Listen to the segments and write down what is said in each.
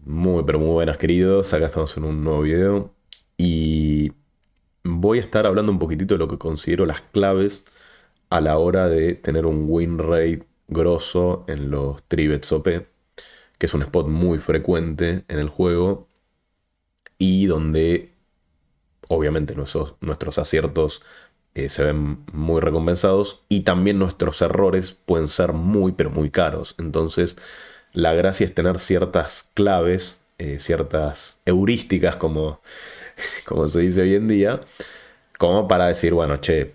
Muy, pero muy buenas, queridos. Acá estamos en un nuevo video y voy a estar hablando un poquitito de lo que considero las claves a la hora de tener un win rate grosso en los tribets OP, que es un spot muy frecuente en el juego y donde obviamente nuestros aciertos se ven muy recompensados y también nuestros errores pueden ser muy, pero muy caros. Entonces, la gracia es tener ciertas claves, ciertas heurísticas, como se dice hoy en día, como para decir, bueno, che,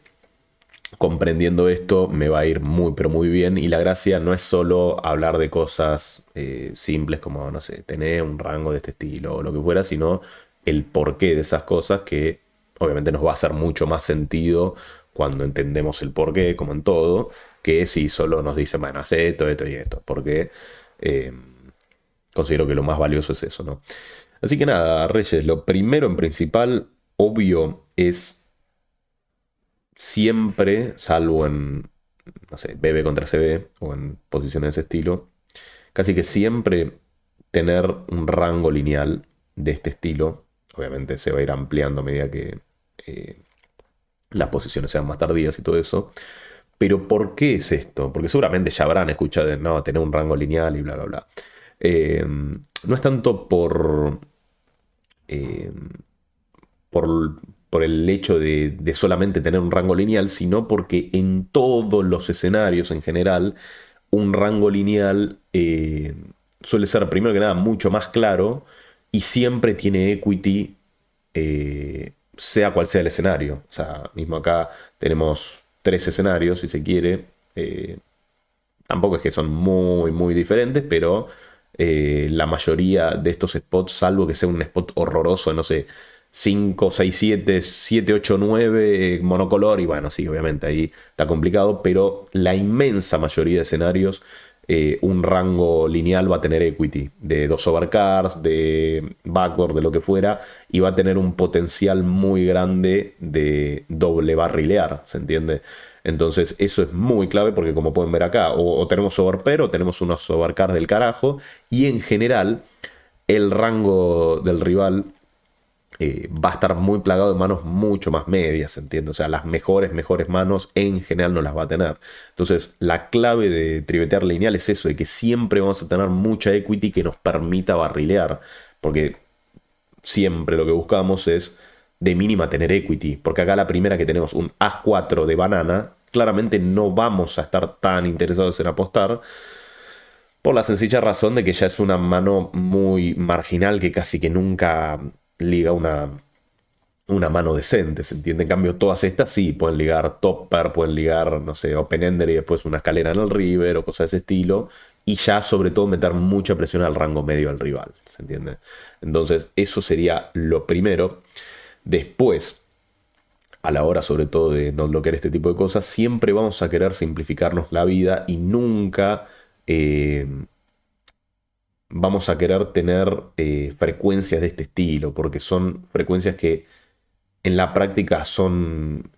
comprendiendo esto me va a ir muy, pero muy bien. Y la gracia no es solo hablar de cosas simples como, no sé, tener un rango de este estilo o lo que fuera, sino el porqué de esas cosas que obviamente nos va a hacer mucho más sentido cuando entendemos el porqué, como en todo, que si solo nos dicen, bueno, hace esto, esto y esto. Porque eh, considero que lo más valioso es eso, ¿no? Así que nada, Reyes, lo primero en principal, obvio, es siempre, salvo en, no sé, BB contra CB o en posiciones de ese estilo, casi que siempre tener un rango lineal de este estilo. Obviamente se va a ir ampliando a medida que eh, las posiciones sean más tardías y todo eso. Pero ¿por qué es esto? Porque seguramente ya habrán escuchado de no, tener un rango lineal y bla, bla, bla. No es tanto eh, por, por el hecho de solamente tener un rango lineal, sino porque en todos los escenarios en general, un rango lineal suele ser, primero que nada, mucho más claro y siempre tiene equity, sea cual sea el escenario. O sea, mismo acá tenemos tres escenarios, si se quiere. Tampoco es que son muy, muy diferentes, pero la mayoría de estos spots, salvo que sea un spot horroroso, no sé, 5 6 7 7 8 9 monocolor, y bueno, sí, obviamente ahí está complicado, pero la inmensa mayoría de escenarios, un rango lineal va a tener equity, de dos overcards, de backdoor, de lo que fuera, y va a tener un potencial muy grande de doble barrilear, ¿se entiende? Entonces eso es muy clave porque como pueden ver acá, o tenemos overpair o tenemos unos overcards del carajo, y en general el rango del rival va a estar muy plagado de manos mucho más medias, ¿entiendes? O sea, las mejores manos en general no las va a tener. Entonces, la clave de trivetear lineal es eso, de que siempre vamos a tener mucha equity que nos permita barrilear, porque siempre lo que buscamos es de mínima tener equity, porque acá la primera que tenemos un As-4 de banana, claramente no vamos a estar tan interesados en apostar, por la sencilla razón de que ya es una mano muy marginal que casi que nunca liga una mano decente, ¿se entiende? En cambio, todas estas sí, pueden ligar top pair, pueden ligar, no sé, open ender y después una escalera en el river o cosas de ese estilo. Y ya, sobre todo, meter mucha presión al rango medio del rival, ¿se entiende? Entonces, eso sería lo primero. Después, a la hora, sobre todo, de no bloquear este tipo de cosas, siempre vamos a querer simplificarnos la vida y nunca eh, vamos a querer tener frecuencias de este estilo, porque son frecuencias que en la práctica son,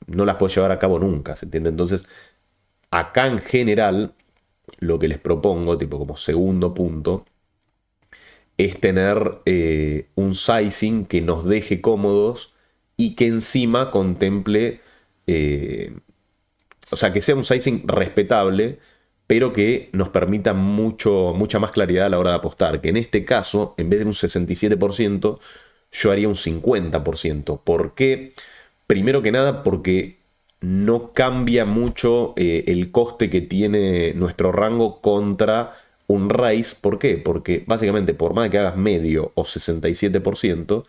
no las puedes llevar a cabo nunca, ¿se entiende? Entonces, acá en general, lo que les propongo, tipo como segundo punto, es tener un sizing que nos deje cómodos y que encima contemple, eh, o sea, que sea un sizing respetable, pero que nos permita mucha más claridad a la hora de apostar. Que en este caso, en vez de un 67%, yo haría un 50%. ¿Por qué? Primero que nada, porque no cambia mucho el coste que tiene nuestro rango contra un raise. ¿Por qué? Porque básicamente, por más que hagas medio o 67%,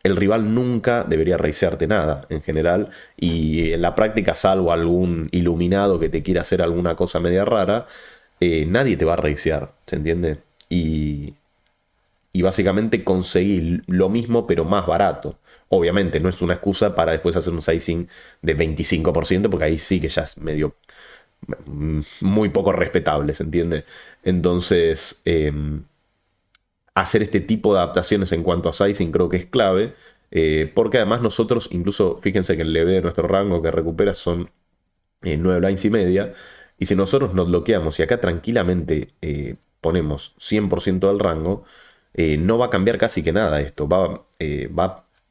el rival nunca debería raisearte nada en general. Y en la práctica, salvo algún iluminado que te quiera hacer alguna cosa media rara, nadie te va a raisear, ¿se entiende? Y básicamente conseguir lo mismo pero más barato. Obviamente no es una excusa para después hacer un sizing de 25% porque ahí sí que ya es medio muy poco respetable, ¿se entiende? Entonces, hacer este tipo de adaptaciones en cuanto a sizing creo que es clave, porque además nosotros, incluso fíjense que el leve de nuestro rango que recupera son 9 blinds y media, y si nosotros nos bloqueamos y acá tranquilamente ponemos 100% del rango, no va a cambiar casi que nada esto. Va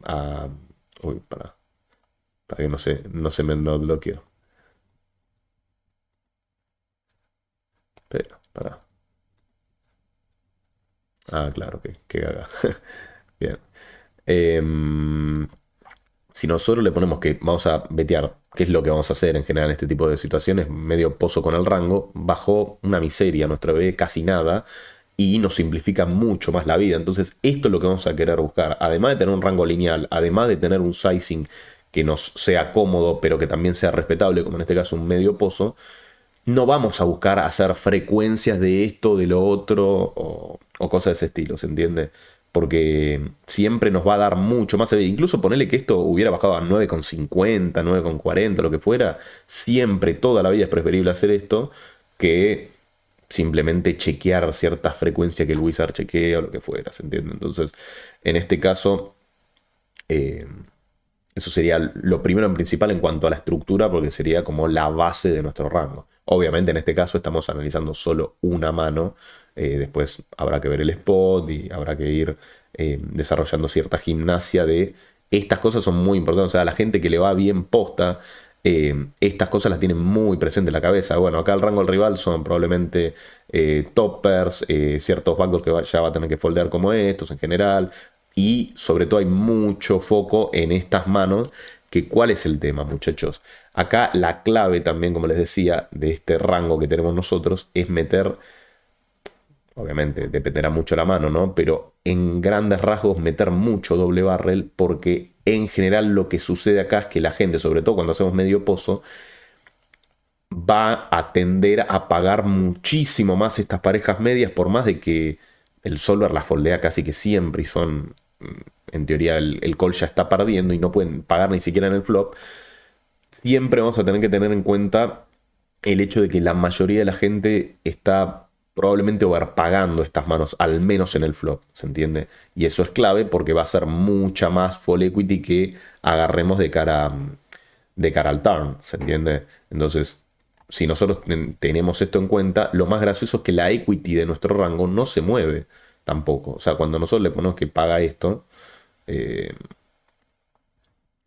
a... Uy, para que no se me no bloqueo. Pero, para. Ah, claro, que gaga. Bien. Em, si nosotros le ponemos que vamos a vetear, qué es lo que vamos a hacer en general en este tipo de situaciones, medio pozo con el rango, bajó una miseria, nuestro bebé casi nada, y nos simplifica mucho más la vida. Entonces, esto es lo que vamos a querer buscar. Además de tener un rango lineal, además de tener un sizing que nos sea cómodo, pero que también sea respetable, como en este caso un medio pozo, no vamos a buscar hacer frecuencias de esto, de lo otro o cosas de ese estilo, ¿se entiende? Porque siempre nos va a dar mucho más. Incluso ponerle que esto hubiera bajado a 9,50, 9,40, lo que fuera. Siempre, toda la vida es preferible hacer esto que simplemente chequear cierta frecuencia que el wizard chequea o lo que fuera, ¿se entiende? Entonces, en este caso, eh, eso sería lo primero en principal en cuanto a la estructura, porque sería como la base de nuestro rango. Obviamente en este caso estamos analizando solo una mano, después habrá que ver el spot y habrá que ir desarrollando cierta gimnasia de... Estas cosas son muy importantes, o sea, la gente que le va bien posta, estas cosas las tiene muy presente en la cabeza. Bueno, acá el rango del rival son probablemente toppers, ciertos backdoors que ya va a tener que foldear como estos en general, y sobre todo hay mucho foco en estas manos. Que ¿cuál es el tema, muchachos? Acá la clave también, como les decía, de este rango que tenemos nosotros es meter, obviamente dependerá mucho la mano, ¿no? Pero en grandes rasgos meter mucho doble barrel, porque en general lo que sucede acá es que la gente, sobre todo cuando hacemos medio pozo, va a tender a pagar muchísimo más estas parejas medias, por más de que el solver las foldea casi que siempre y son, en teoría, el call ya está perdiendo y no pueden pagar ni siquiera en el flop. Siempre vamos a tener que tener en cuenta el hecho de que la mayoría de la gente está probablemente overpagando estas manos, al menos en el flop, ¿se entiende? Y eso es clave porque va a ser mucha más full equity que agarremos de cara al turn, ¿se entiende? Entonces, si nosotros tenemos esto en cuenta, lo más gracioso es que la equity de nuestro rango no se mueve tampoco. O sea, cuando nosotros le ponemos que paga esto, eh,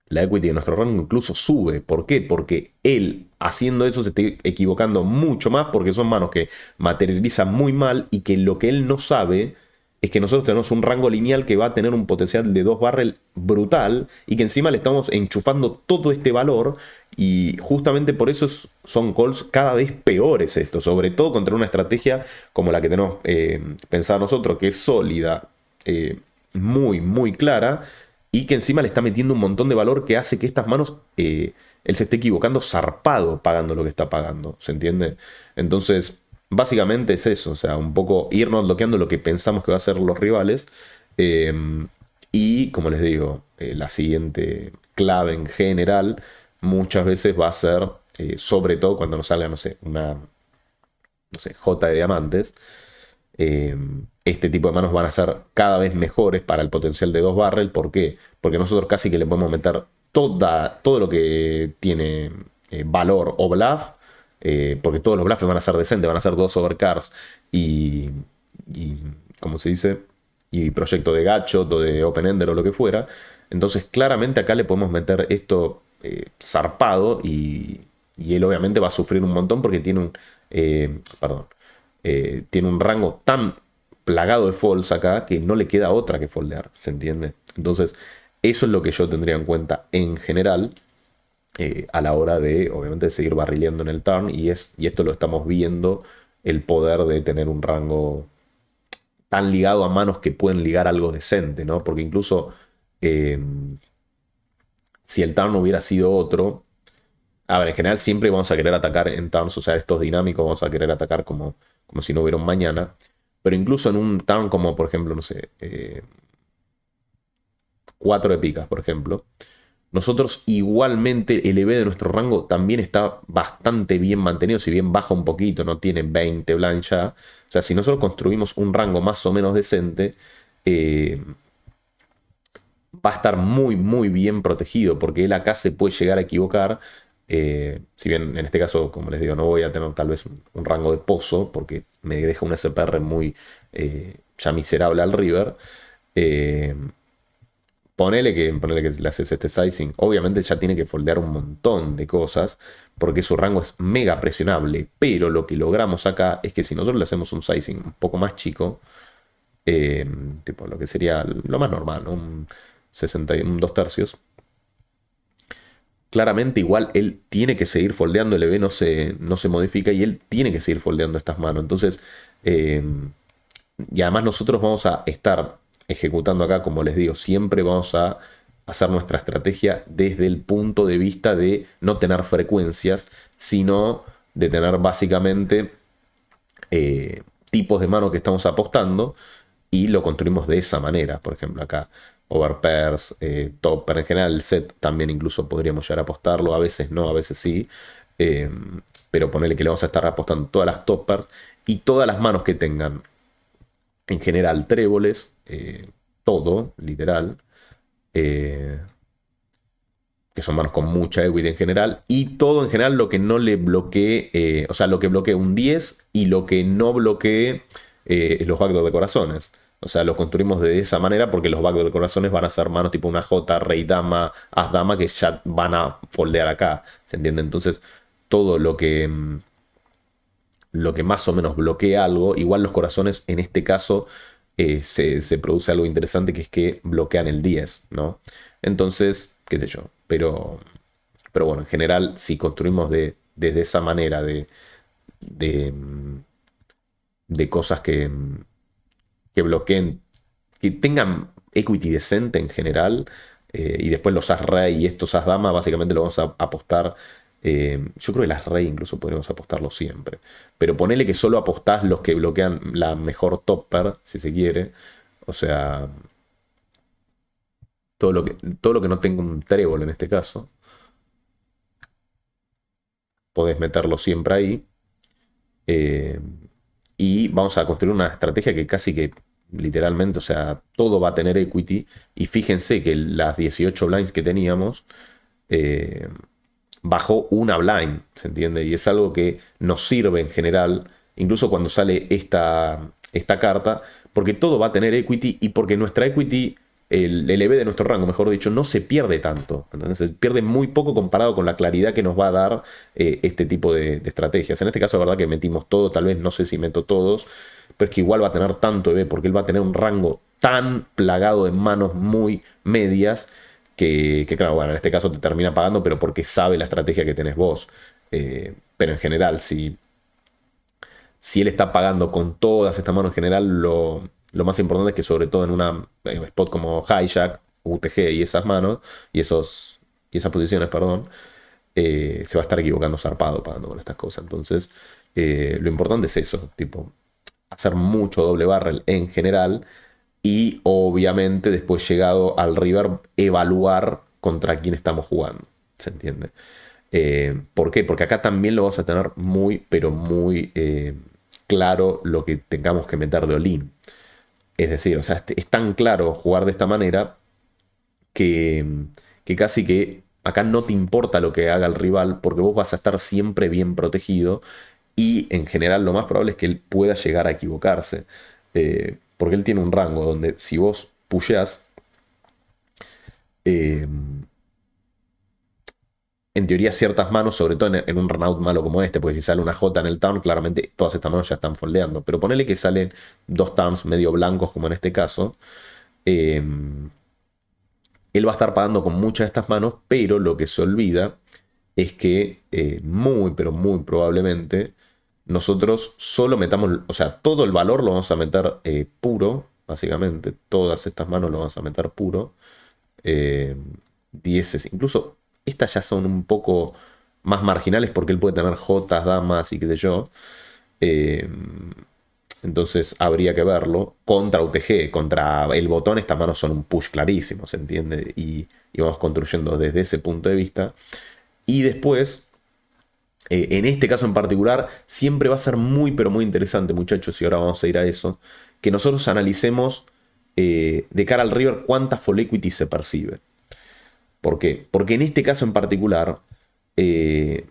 la equity de nuestro rango incluso sube. ¿Por qué? Porque él haciendo eso se está equivocando mucho más, porque son manos que materializan muy mal y que lo que él no sabe es que nosotros tenemos un rango lineal que va a tener un potencial de 2 barrel brutal y que encima le estamos enchufando todo este valor, y justamente por eso son calls cada vez peores esto, sobre todo contra una estrategia como la que tenemos pensada nosotros, que es sólida, muy, muy clara, y que encima le está metiendo un montón de valor que hace que estas manos, él se esté equivocando zarpado pagando lo que está pagando, ¿se entiende? Entonces, básicamente es eso, o sea, un poco irnos bloqueando lo que pensamos que va a ser los rivales. eh, y como les digo, la siguiente clave en general muchas veces va a ser, sobre todo cuando nos salga, no sé, una, no sé, J de diamantes, eh, este tipo de manos van a ser cada vez mejores para el potencial de 2 barrel. ¿Por qué? Porque nosotros casi que le podemos meter todo lo que tiene valor o bluff, porque todos los bluffs van a ser decentes, van a ser 2 overcards y ¿cómo se dice? Y proyecto de gachot o de open ender o lo que fuera. Entonces claramente acá le podemos meter esto zarpado, y él obviamente va a sufrir un montón porque tiene perdón, tiene un rango tan plagado de folds acá que no le queda otra que foldear, ¿se entiende? Entonces, eso es lo que yo tendría en cuenta en general a la hora de, obviamente, de seguir barrileando en el turn, y esto lo estamos viendo, el poder de tener un rango tan ligado a manos que pueden ligar algo decente, ¿no? Porque incluso eh, si el turn hubiera sido otro, a ver, en general siempre vamos a querer atacar en turns, o sea, estos dinámicos vamos a querer atacar como si no hubiera un mañana. Pero incluso en un turn como, por ejemplo, no sé, 4 de picas, por ejemplo, nosotros igualmente el EV de nuestro rango también está bastante bien mantenido, si bien baja un poquito, no tiene 20 blind ya. O sea, si nosotros construimos un rango más o menos decente, va a estar muy, muy bien protegido, porque él acá se puede llegar a equivocar Si bien en este caso, como les digo, no voy a tener tal vez un rango de pozo, porque me deja un SPR muy ya miserable al river. eh, ponele que le haces este sizing, obviamente ya tiene que foldear un montón de cosas, porque su rango es mega presionable, pero lo que logramos acá es que si nosotros le hacemos un sizing un poco más chico, eh, tipo lo que sería lo más normal, ¿no? Un 61, 2 tercios, claramente igual él tiene que seguir foldeando, el EV no se modifica y él tiene que seguir foldeando estas manos. Entonces, eh, y además nosotros vamos a estar ejecutando acá, como les digo, siempre vamos a hacer nuestra estrategia desde el punto de vista de no tener frecuencias, sino de tener básicamente tipos de mano que estamos apostando y lo construimos de esa manera. Por ejemplo, acá overpairs, topper, en general el set también incluso podríamos llegar a apostarlo, a veces no, a veces sí. eh, pero ponerle que le vamos a estar apostando todas las toppers y todas las manos que tengan en general tréboles, todo, literal, eh, que son manos con mucha equity en general, y todo en general lo que no le bloquee, o sea, lo que bloquee un 10 y lo que no bloquee los backdoor de corazones. O sea, lo construimos de esa manera porque los backdoor de corazones van a ser manos tipo una J, Rey, Dama, As, Dama, que ya van a foldear acá. ¿Se entiende? Entonces, todo lo que más o menos bloquea algo, igual los corazones en este caso se produce algo interesante que es que bloquean el 10, ¿no? Entonces, qué sé yo, pero bueno, en general, si construimos desde esa manera de, mm, de cosas que bloqueen, que tengan equity decente en general, y después los as rey y estos as dama, básicamente lo vamos a apostar. Yo creo que las rey incluso podríamos apostarlo siempre. Pero ponele que solo apostás los que bloquean la mejor topper, si se quiere. O sea, todo lo que no tenga un trébol en este caso, podés meterlo siempre ahí. Eh, y vamos a construir una estrategia que casi que literalmente, o sea, todo va a tener equity. Y fíjense que las 18 blinds que teníamos, eh, bajó una blind, ¿se entiende? Y es algo que nos sirve en general, incluso cuando sale esta carta, porque todo va a tener equity y porque nuestra equity, el EV de nuestro rango, mejor dicho, no se pierde tanto. ¿Entendés? Se pierde muy poco comparado con la claridad que nos va a dar este tipo de estrategias. En este caso, la verdad que metimos todo, tal vez no sé si meto todos, pero es que igual va a tener tanto EV porque él va a tener un rango tan plagado de manos muy medias que claro, bueno, en este caso te termina pagando, pero porque sabe la estrategia que tenés vos. Pero en general, si él está pagando con todas estas manos en general, lo más importante es que sobre todo en una spot como Hijack, UTG y esas manos, y esas posiciones, perdón, se va a estar equivocando zarpado pagando con estas cosas. Entonces, lo importante es eso, tipo, hacer mucho doble barrel en general y obviamente después llegado al river evaluar contra quién estamos jugando. ¿Se entiende? ¿Por qué? Porque acá también lo vamos a tener muy, pero muy claro lo que tengamos que meter de all-in. Es decir, o sea, es tan claro jugar de esta manera que casi que acá no te importa lo que haga el rival porque vos vas a estar siempre bien protegido y en general lo más probable es que él pueda llegar a equivocarse. Porque él tiene un rango donde si vos pusheás, eh, en teoría ciertas manos, sobre todo en un runout malo como este, porque si sale una J en el turn, claramente todas estas manos ya están foldeando. Pero ponele que salen dos turns medio blancos, como en este caso, eh, él va a estar pagando con muchas de estas manos, pero lo que se olvida es que muy, pero muy probablemente nosotros solo metamos, o sea, todo el valor lo vamos a meter puro, básicamente, todas estas manos lo vamos a meter puro. eh, Dieces, incluso estas ya son un poco más marginales porque él puede tener jotas, damas y qué sé yo. Eh, entonces habría que verlo. Contra UTG, contra el botón, estas manos son un push clarísimo, ¿se entiende? Y vamos construyendo desde ese punto de vista. Y después, en este caso en particular, siempre va a ser muy, pero muy interesante, muchachos, y ahora vamos a ir a eso, que nosotros analicemos de cara al river cuánta full equity se percibe. ¿Por qué? Porque en este caso en particular, eh,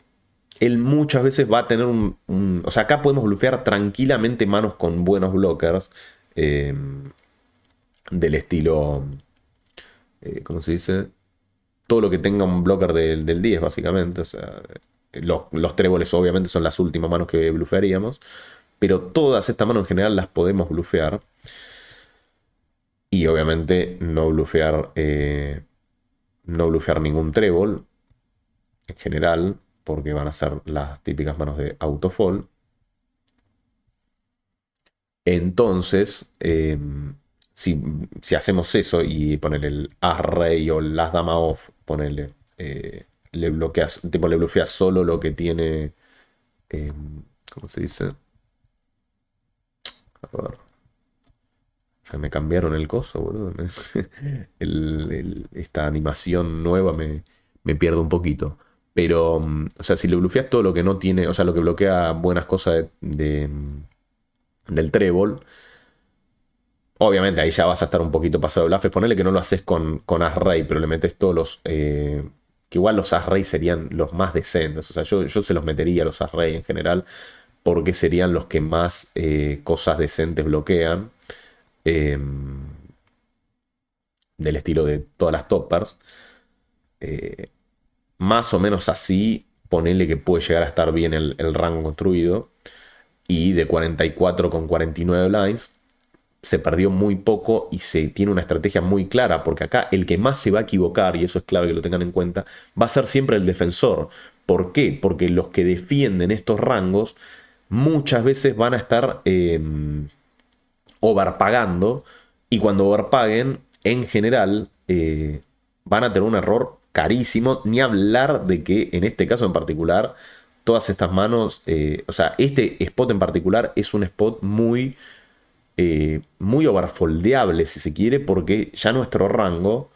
él muchas veces va a tener o sea, acá podemos blufear tranquilamente manos con buenos blockers. eh, del estilo, ¿cómo se dice? Todo lo que tenga un blocker del 10, básicamente. O sea, los tréboles obviamente son las últimas manos que blufearíamos. Pero todas estas manos en general las podemos blufear. Y obviamente no blufear ningún trébol en general, porque van a ser las típicas manos de autofall. Entonces, si hacemos eso y ponerle el As-Rey o el As-Dama Off, ponerle, le bloqueas, tipo le blufeas solo lo que tiene, eh, ¿cómo se dice? A ver, o me cambiaron el coso, boludo. Esta animación nueva me pierde un poquito. Pero, o sea, si le blufeas todo lo que no tiene, o sea, lo que bloquea buenas cosas del trébol. Obviamente ahí ya vas a estar un poquito pasado de bluffes. Ponele que no lo haces con As-Rey, pero le metes todos los. Que igual los As-Rey serían los más decentes. O sea, yo se los metería a los As-Rey en general, porque serían los que más cosas decentes bloquean. eh, del estilo de todas las toppers. Eh, Más o menos así, ponele que puede llegar a estar bien el rango construido. Y de 44 con 49 blinds se perdió muy poco y se tiene una estrategia muy clara, porque acá el que más se va a equivocar, y eso es clave que lo tengan en cuenta, va a ser siempre el defensor. ¿Por qué? Porque los que defienden estos rangos muchas veces van a estar overpagando, y cuando overpaguen, en general, van a tener un error carísimo, ni hablar de que en este caso en particular, todas estas manos, o sea, este spot en particular es un spot muy overfoldeable, si se quiere, porque ya nuestro rango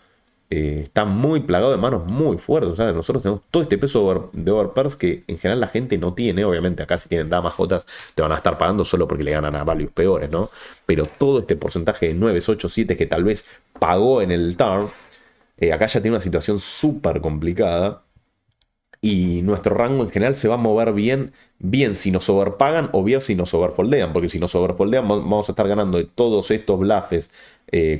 está muy plagado de manos muy fuertes. O sea, nosotros tenemos todo este peso de overpairs que en general la gente no tiene. Obviamente, acá si tienen damas jotas, te van a estar pagando solo porque le ganan a values peores, ¿no? Pero todo este porcentaje de 9, 8, 7 que tal vez pagó en el turn, acá ya tiene una situación súper complicada. Y nuestro rango en general se va a mover bien si nos overpagan o bien si nos overfoldean, porque si nos overfoldean vamos a estar ganando de todos estos bluffes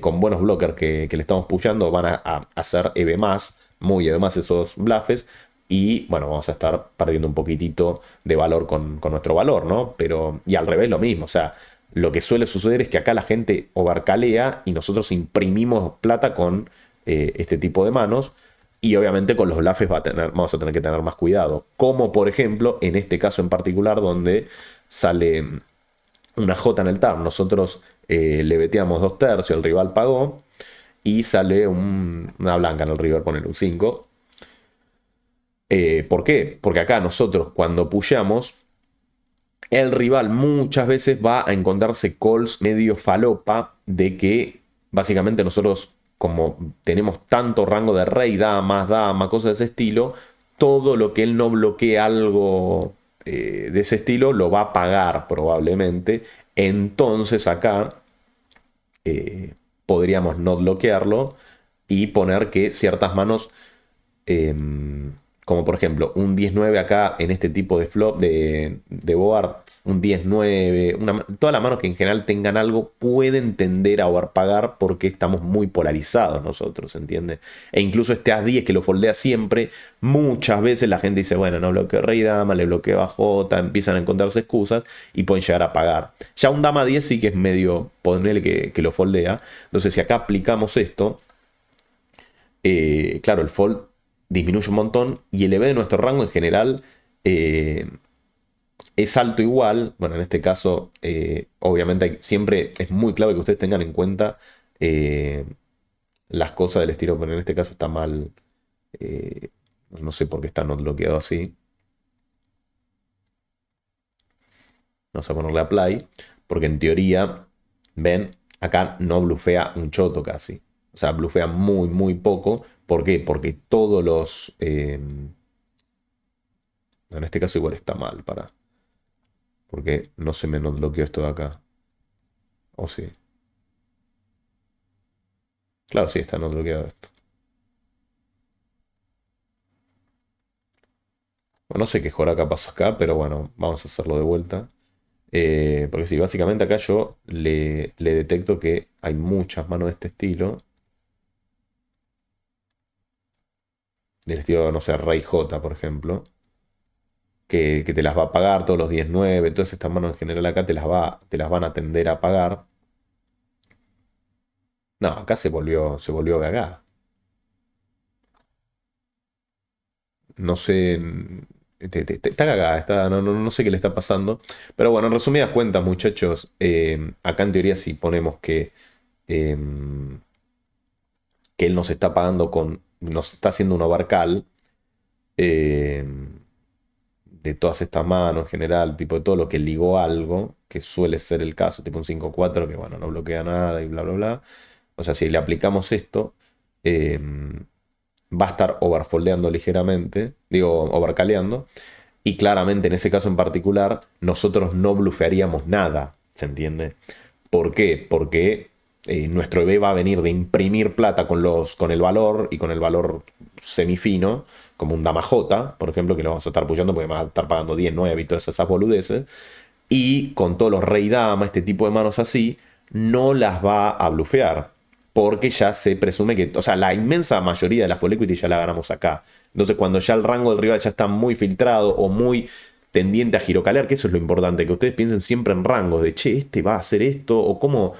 con buenos blockers que le estamos pushando, van a hacer EV más, muy EV más esos bluffes, y bueno, vamos a estar perdiendo un poquitito de valor con nuestro valor, ¿no? Pero, y al revés lo mismo, o sea, lo que suele suceder es que acá la gente overcalea y nosotros imprimimos plata con este tipo de manos. Y obviamente con los bluffes vamos a tener que tener más cuidado. Como por ejemplo en este caso en particular donde sale una J en el turn. Nosotros le beteamos 2 tercios, el rival pagó. Y sale una blanca en el river, poner un 5. ¿Por qué? Porque acá nosotros cuando pushamos, el rival muchas veces va a encontrarse calls medio falopa de que básicamente nosotros, como tenemos tanto rango de rey, dama, cosas de ese estilo, todo lo que él no bloquee algo de ese estilo lo va a pagar probablemente. Entonces acá eh, podríamos no bloquearlo y poner que ciertas manos como por ejemplo un 10-9 acá en este tipo de flop de board, un 10-9, todas las manos que en general tengan algo pueden tender a overpagar porque estamos muy polarizados nosotros, ¿entiendes? E incluso este As-10 que lo foldea siempre, muchas veces la gente dice, bueno, no bloqueo rey dama, le bloqueo a J, empiezan a encontrarse excusas y pueden llegar a pagar. Ya un dama 10 sí que es medio, ponerle que lo foldea. Entonces si acá aplicamos esto, claro, el fold disminuye un montón y el EV de nuestro rango en general es alto igual. Bueno, en este caso, obviamente siempre es muy clave que ustedes tengan en cuenta eh, las cosas del estilo, pero en este caso está mal. eh, no sé por qué está not bloqueado así. Vamos a ponerle apply, porque en teoría, ven, acá no blufea un choto casi. O sea, blufea muy poco. ¿Por qué? Porque todos los... en este caso igual está mal, porque no se me not bloqueó esto de acá. ¿O sí? Claro, sí, está not bloqueado esto. Bueno, no sé qué joraca pasó acá, pero bueno, vamos a hacerlo de vuelta. Porque sí, básicamente acá yo le detecto que hay muchas manos de este estilo. Del estilo, no sé, Rey J, por ejemplo. Que te las va a pagar todos los 10-9. Entonces estas manos en general acá te las van a tender a pagar. No, acá se volvió gaga. No sé. Está cagada, no sé qué le está pasando. Pero bueno, en resumidas cuentas, muchachos, acá en teoría si ponemos eh, que él nos está pagando nos está haciendo un overcall eh, de todas estas manos en general, tipo de todo lo que ligó algo, que suele ser el caso, tipo un 5-4 que bueno, no bloquea nada y bla, bla, bla. O sea, si le aplicamos esto, eh, va a estar overfoldeando ligeramente, digo, overcaleando. Y claramente en ese caso en particular, nosotros no blufearíamos nada, ¿se entiende? ¿Por qué? Porque nuestro EV va a venir de imprimir plata con el valor y con el valor semifino, como un dama J, por ejemplo, que lo vamos a estar apoyando porque va a estar pagando 10, 9 y todas esas boludeces. Y con todos los rey dama, este tipo de manos así, no las va a blufear. Porque ya se presume que, o sea, la inmensa mayoría de la full equity ya la ganamos acá. Entonces, cuando ya el rango del rival ya está muy filtrado o muy tendiente a girocalear, que eso es lo importante, que ustedes piensen siempre en rangos de, che, este va a hacer esto, o cómo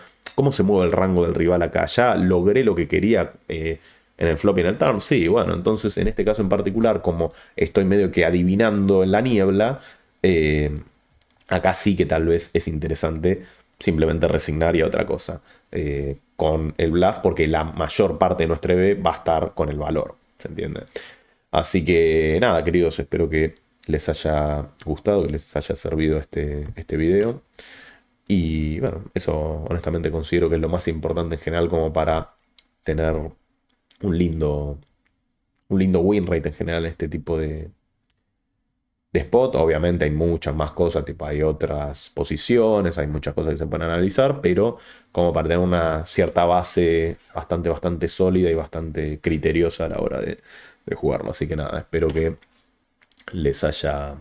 se mueve el rango del rival acá. Ya logré lo que quería en el flop y en el turn. Sí, bueno, entonces en este caso en particular, como estoy medio que adivinando en la niebla, acá sí que tal vez es interesante simplemente resignar y a otra cosa. Con el bluff, porque la mayor parte de nuestra EV va a estar con el valor. ¿Se entiende? Así que nada, queridos, espero que les haya gustado, que les haya servido este video. Y bueno, eso honestamente considero que es lo más importante en general como para tener un lindo, un lindo win rate en general en este tipo de spot. Obviamente hay muchas más cosas, tipo hay otras posiciones, hay muchas cosas que se pueden analizar, pero como para tener una cierta base bastante, bastante sólida y bastante criteriosa a la hora de jugarlo. Así que nada, espero les haya,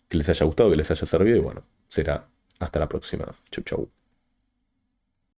que les haya gustado, que les haya servido y bueno, será hasta la próxima. Chau, chau.